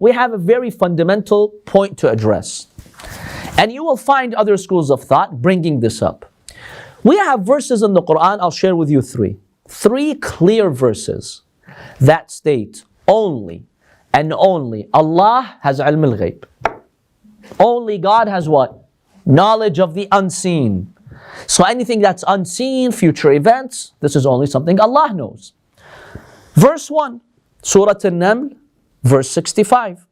we have a very fundamental point to address. And you will find other schools of thought bringing this up. We have verses in the Quran, I'll share with you three. Three clear verses that state only and only Allah has ilm al-Ghayb. Only God has what? Knowledge of the unseen. So anything that's unseen, future events, this is only something Allah knows. Verse 1, Surah An-Naml, verse 65.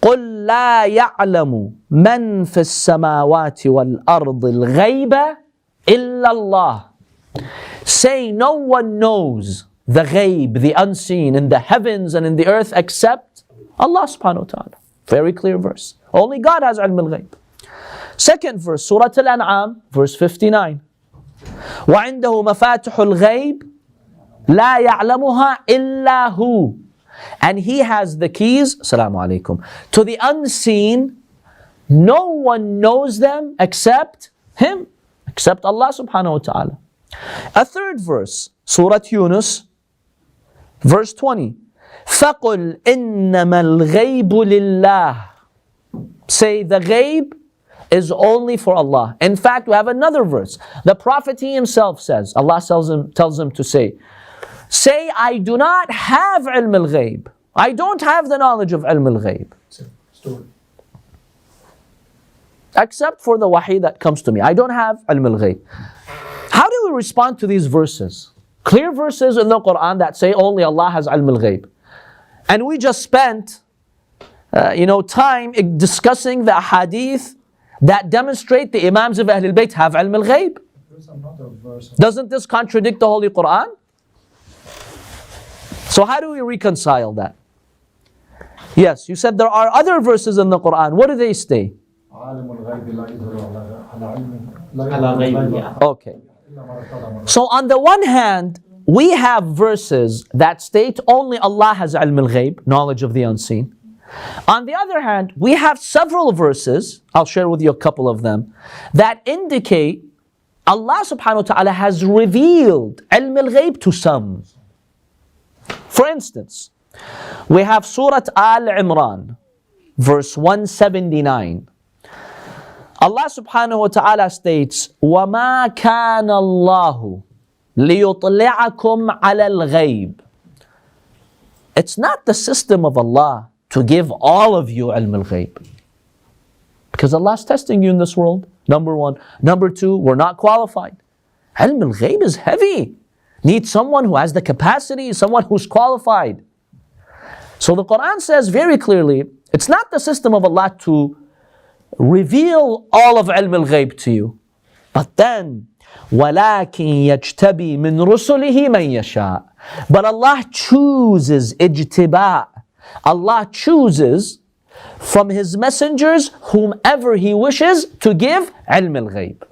قُلْ لَا يَعْلَمُ مَنْ فِي السَّمَاوَاتِ وَالْأَرْضِ الْغَيْبَ إِلَّا اللَّهِ. Say, no one knows the ghayb, the unseen, in the heavens and in the earth except Allah subhanahu wa ta'ala. Very clear verse. Only God has ilm al-Ghayb. Second verse, Surah Al-An'am, verse 59. وَعِنْدَهُ مَفَاتِحُ الْغَيْبِ لَا يَعْلَمُهَا إِلَّا هُ. And He has the keys, Assalamu alaikum, to the unseen. No one knows them except Him, except Allah subhanahu wa ta'ala. A third verse, Surah Yunus, verse 20. فَقُلْ إِنَّمَا الْغَيْبُ لِلَّهِ. Say, the ghayb is only for Allah. In fact, we have another verse. The Prophet he himself says, Allah tells him to say, I do not have ilm al-Ghayb. I don't have the knowledge of ilm al-Ghayb. Except for the wahi that comes to me. I don't have ilm al-Ghayb. How do we respond to these verses? Clear verses in the Quran that say only Allah has ilm al-Ghayb. And we just spent time discussing the hadith that demonstrate the Imams of Ahlulbayt have ilm al-Ghayb. Doesn't this contradict the Holy Quran? So how do we reconcile that? Yes, you said there are other verses in the Quran. What do they say? Okay. So on the one hand, we have verses that state only Allah has ilm al-Ghayb, knowledge of the unseen. On the other hand, we have several verses, I'll share with you a couple of them, that indicate Allah subhanahu wa ta'ala has revealed ilm al-Ghayb to some. For instance, we have Surah Al-Imran, verse 179. Allah subhanahu wa ta'ala states, وَمَا كَانَ اللَّهُ لِيُطْلِعَكُمْ عَلَى الْغَيْبِ. It's not the system of Allah to give all of you ilm al-Ghayb. Because Allah's testing you in this world, number one. Number two, we're not qualified. Ilm al-Ghayb is heavy. Need someone who has the capacity, someone who's qualified. So the Quran says very clearly, it's not the system of Allah to reveal all of ilm al-Ghayb to you. But then, وَلَكِنْ يَجْتَبِي مِنْ رُسُلِهِ مَنْ يَشَاءُ. But Allah chooses ijtiba'. Allah chooses from His messengers whomever He wishes to give ilm al-Ghayb.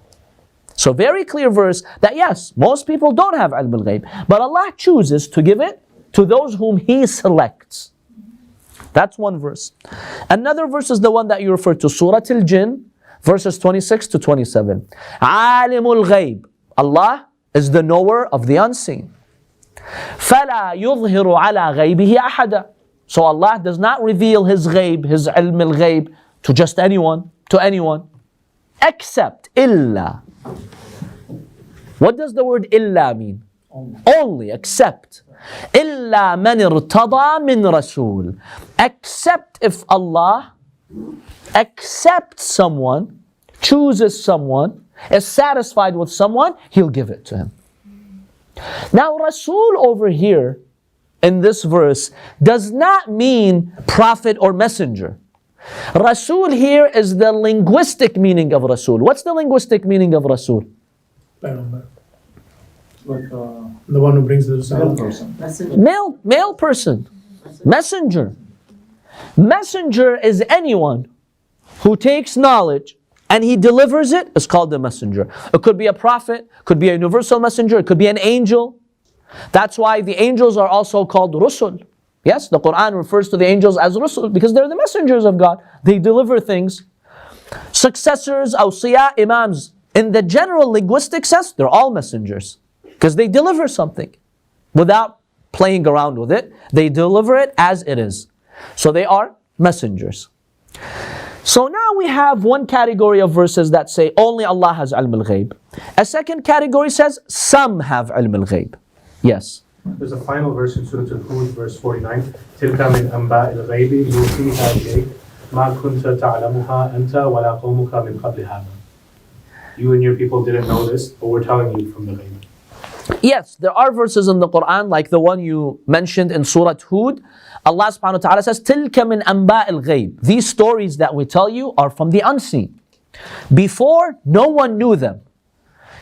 So very clear verse that yes, most people don't have ilm al-Ghayb, but Allah chooses to give it to those whom He selects. That's one verse. Another verse is the one that you refer to, Surah Al-Jinn, verses 26 to 27. Alimul Ghayb. Allah is the knower of the unseen. فَلَا يُظْهِرُ عَلَى غَيْبِهِ أَحَدًا. So Allah does not reveal His ghayb, His ilm al-Ghayb to just anyone, except illa. What does the word illa mean? Only, except. إِلَّا مَنِ ارْتَضَى مِنْ Rasul. Except if Allah accepts someone, chooses someone, is satisfied with someone, He'll give it to him. Now Rasul over here, in this verse, does not mean prophet or messenger. Rasul here is the linguistic meaning of Rasul. What's the linguistic meaning of Rasul? Like the one who brings the male person. Male person. Messenger. Messenger is anyone who takes knowledge and he delivers it, is called a messenger. It could be a prophet, could be a universal messenger, it could be an angel. That's why the angels are also called Rasul. Yes, the Quran refers to the angels as Rasul because they're the messengers of God. They deliver things. Successors, awsiya, imams, in the general linguistic sense, they're all messengers because they deliver something without playing around with it. They deliver it as it is. So they are messengers. So now we have one category of verses that say only Allah has ilm al-Ghayb. A second category says some have ilm al-Ghayb. Yes. There's a final verse in Surah Al-Hud, verse 49. تِلْكَ مِنْ أَنْبَاءِ الْغَيْبِ نُوحِيهَا إِلَيْكَ مَا كُنْتَ تَعْلَمُهَا أَنْتَ وَلَا قَوْمُكَ مِنْ قَبْلِ هَذَا. You and your people didn't know this, but we're telling you from the Ghayb. Yes, there are verses in the Quran like the one you mentioned in Surah Hud. Allah subhanahu wa ta'ala says, تِلْكَ مِنْ أَنْبَاءِ الْغَيْبِ. These stories that we tell you are from the unseen. Before, no one knew them.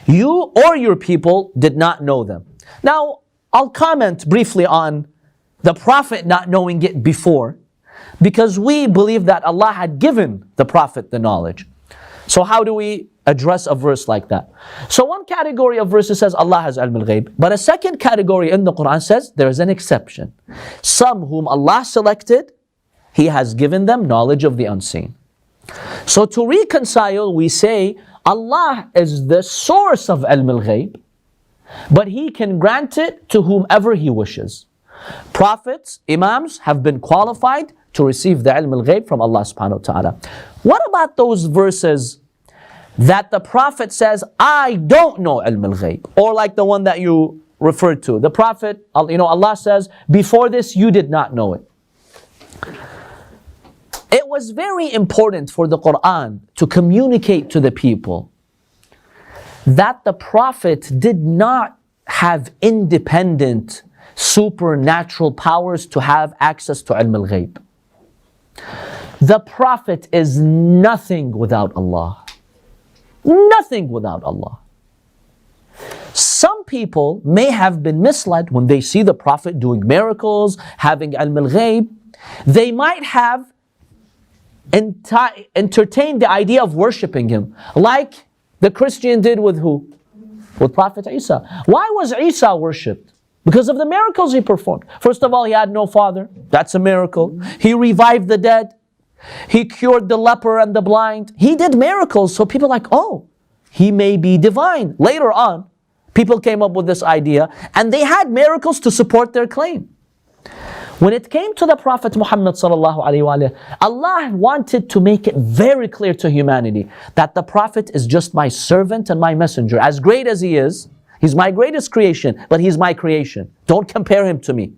You or your people did not know them. Now, I'll comment briefly on the Prophet not knowing it before, because we believe that Allah had given the Prophet the knowledge. So how do we address a verse like that? So one category of verses says Allah has ilm al-Ghayb, but a second category in the Quran says there is an exception. Some whom Allah selected, He has given them knowledge of the unseen. So to reconcile, we say Allah is the source of ilm al-Ghayb, but He can grant it to whomever He wishes. Prophets, Imams have been qualified to receive the ilm al-Ghayb from Allah subhanahu wa ta'ala. What about those verses that the Prophet says, I don't know ilm al-Ghayb? Or like the one that you referred to. The Prophet, Allah says, before this you did not know it. It was very important for the Quran to communicate to the people that the Prophet did not have independent supernatural powers to have access to ilm al-Ghayb. The Prophet is nothing without Allah. Nothing without Allah. Some people may have been misled when they see the Prophet doing miracles, having ilm al-Ghayb. They might have entertained the idea of worshipping him, like the Christian did with who? With Prophet Isa. Why was Isa worshipped? Because of the miracles he performed. First of all, he had no father. That's a miracle. He revived the dead. He cured the leper and the blind. He did miracles, so people are like, oh, he may be divine. Later on, people came up with this idea, and they had miracles to support their claim. When it came to the Prophet Muhammad sallallahu alaihi wasallam, Allah wanted to make it very clear to humanity that the Prophet is just my servant and my messenger. As great as he is, he's my greatest creation, but he's my creation. Don't compare him to me.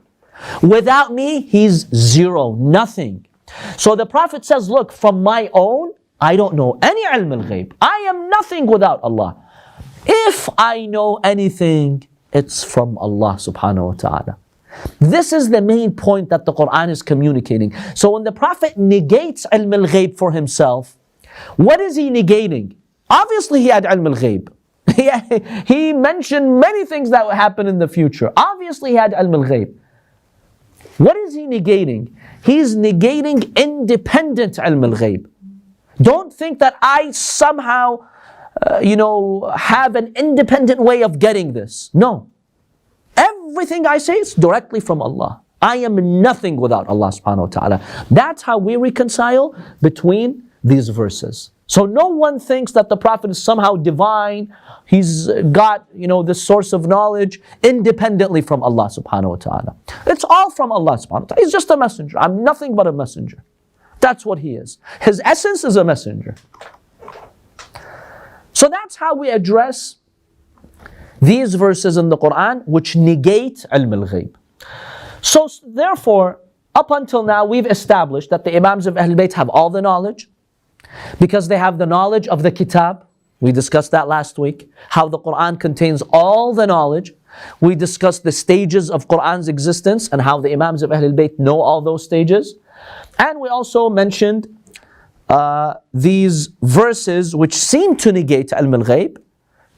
Without me, he's zero, nothing. So the Prophet says, look, from my own, I don't know any ilm al-Ghayb. I am nothing without Allah. If I know anything, it's from Allah subhanahu wa ta'ala. This is the main point that the Quran is communicating. So when the Prophet negates ilm al-Ghayb for himself, what is he negating? Obviously he had ilm al-Ghayb. He mentioned many things that will happen in the future. Obviously he had ilm al-Ghayb. What is he negating? He's negating independent ilm al-Ghayb. Don't think that I somehow, have an independent way of getting this. No. Everything I say is directly from Allah. I am nothing without Allah subhanahu wa ta'ala. That's how we reconcile between these verses. So no one thinks that the Prophet is somehow divine. He's got, this source of knowledge independently from Allah subhanahu wa ta'ala. It's all from Allah subhanahu wa ta'ala. He's just a messenger. I'm nothing but a messenger. That's what he is. His essence is a messenger. So that's how we address these verses in the Quran which negate ilm al-Ghayb. So therefore, up until now we've established that the Imams of Ahlulbayt have all the knowledge because they have the knowledge of the Kitab. We discussed that last week, how the Quran contains all the knowledge. We discussed the stages of Quran's existence and how the Imams of Ahlulbayt know all those stages. And we also mentioned these verses which seem to negate ilm al-Ghayb,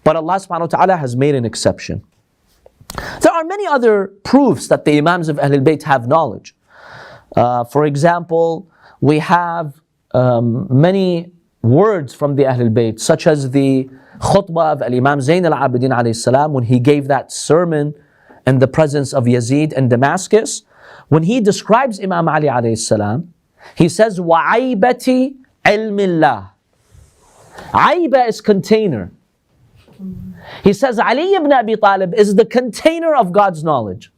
but Allah subhanahu wa ta'ala has made an exception. There are many other proofs that the Imams of Ahlulbayt have knowledge. For example, we have many words from the Ahlulbayt, such as the khutbah of Imam Zayn al-Abidin alayhi salam, when he gave that sermon in the presence of Yazid in Damascus. When he describes Imam Ali alayhi salam, he says, وَعَيْبَةِ عِلْمِ اللَّهِ. Aiba is container. He says Ali ibn Abi Talib is the container of God's knowledge.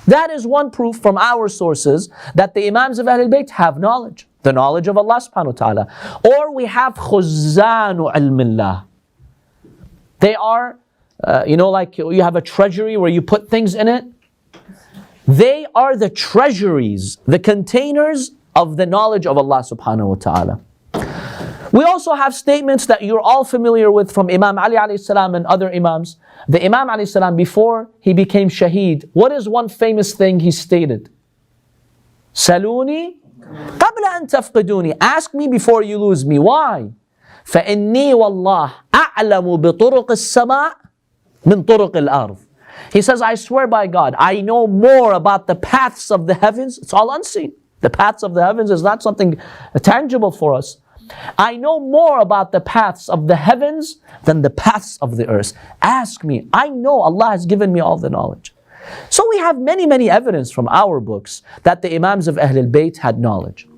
That is one proof from our sources that the Imams of Ahlulbayt have knowledge, the knowledge of Allah subhanahu wa ta'ala. Or we have khuzanu ilmillah. They are, like you have a treasury where you put things in it. They are the treasuries, the containers of the knowledge of Allah subhanahu wa ta'ala. We also have statements that you're all familiar with from Imam Ali alayhi salam and other Imams. The Imam alayhi salam, before he became shaheed, what is one famous thing he stated? Saluni qabla an tafqiduni. Ask me before you lose me. Why? فَإِنِّي وَاللَّهِ أَعْلَمُ بِطُرُقِ السَّمَاءِ مِنْ طُرُقِ الْأَرْضِ. He says, I swear by God, I know more about the paths of the heavens. It's all unseen. The paths of the heavens is not something tangible for us. I know more about the paths of the heavens than the paths of the earth. Ask me. I know Allah has given me all the knowledge. So we have many, many evidence from our books that the Imams of Ahlul Bayt had knowledge.